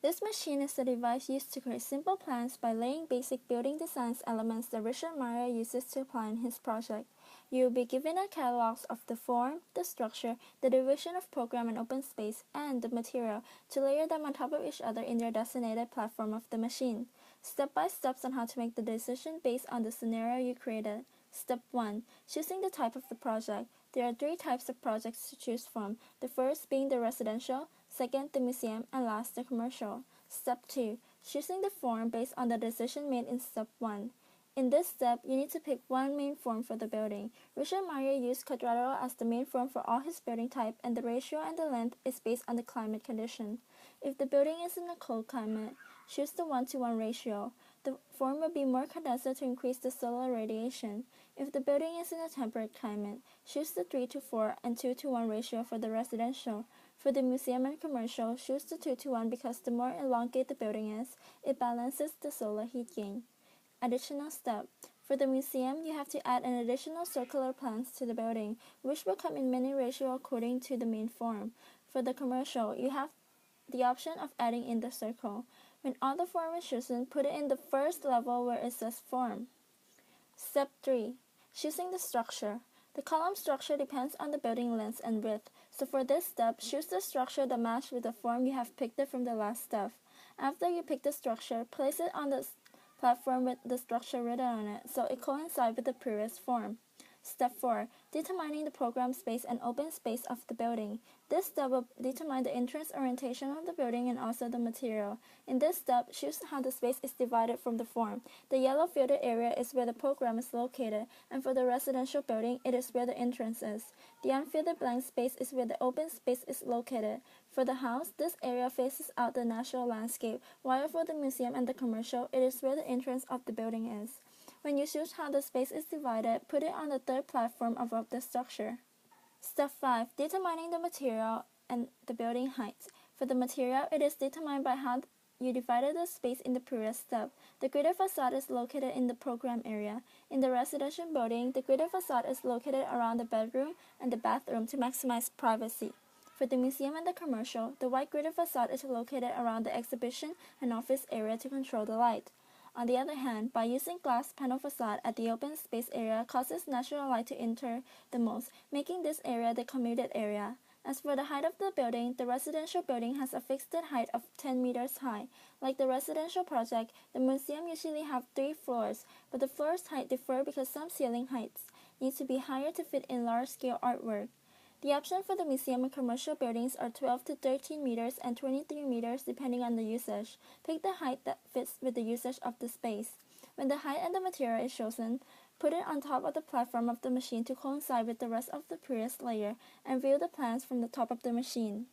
This machine is the device used to create simple plans by laying basic building designs elements that Richard Meier uses to apply in his project. You will be given a catalog of the form, the structure, the division of program and open space, and the material to layer them on top of each other in your designated platform of the machine. Step-by-steps on how to make the decision based on the scenario you created. Step 1. Choosing the type of the project. There are 3 types of projects to choose from, the first being the residential, second the museum, and last the commercial. Step 2. Choosing the form based on the decision made in Step 1. In this step, you need to pick one main form for the building. Richard Meier used quadrilateral as the main form for all his building type, and the ratio and the length is based on the climate condition. If the building is in a cold climate, choose the 1:1 ratio. The form will be more condensed to increase the solar radiation. If the building is in a temperate climate, choose the 3:4 and 2:1 ratio for the residential. For the museum and commercial, choose the 2:1 because the more elongate the building is, it balances the solar heat gain. Additional step. For the museum, you have to add an additional circular plans to the building, which will come in many ratio according to the main form. For the commercial, you have the option of adding in the circle. When all the form is chosen, put it in the first level where it says form. Step 3. Choosing the structure. The column structure depends on the building length and width, so for this step, choose the structure that matches with the form you have picked it from the last step. After you pick the structure, place it on the platform with the structure written on it so it coincides with the previous form. Step 4. Determining the program space and open space of the building. This step will determine the entrance orientation of the building and also the material. In this step, choose how the space is divided from the form. The yellow filled area is where the program is located, and for the residential building, it is where the entrance is. The unfilled blank space is where the open space is located. For the house, this area faces out the natural landscape, while for the museum and the commercial, it is where the entrance of the building is. When you choose how the space is divided, put it on the third platform above the structure. Step 5. Determining the material and the building height. For the material, it is determined by how you divided the space in the previous step. The gridded facade is located in the program area. In the residential building, the gridded facade is located around the bedroom and the bathroom to maximize privacy. For the museum and the commercial, the white gridded facade is located around the exhibition and office area to control the light. On the other hand, by using glass panel facade at the open space area causes natural light to enter the most, making this area the commuted area. As for the height of the building, the residential building has a fixed height of 10 meters high. Like the residential project, the museum usually have 3 floors, but the floors' height differ because some ceiling heights need to be higher to fit in large-scale artwork. The options for the museum and commercial buildings are 12 to 13 meters and 23 meters depending on the usage. Pick the height that fits with the usage of the space. When the height and the material is chosen, put it on top of the platform of the machine to coincide with the rest of the previous layer and view the plans from the top of the machine.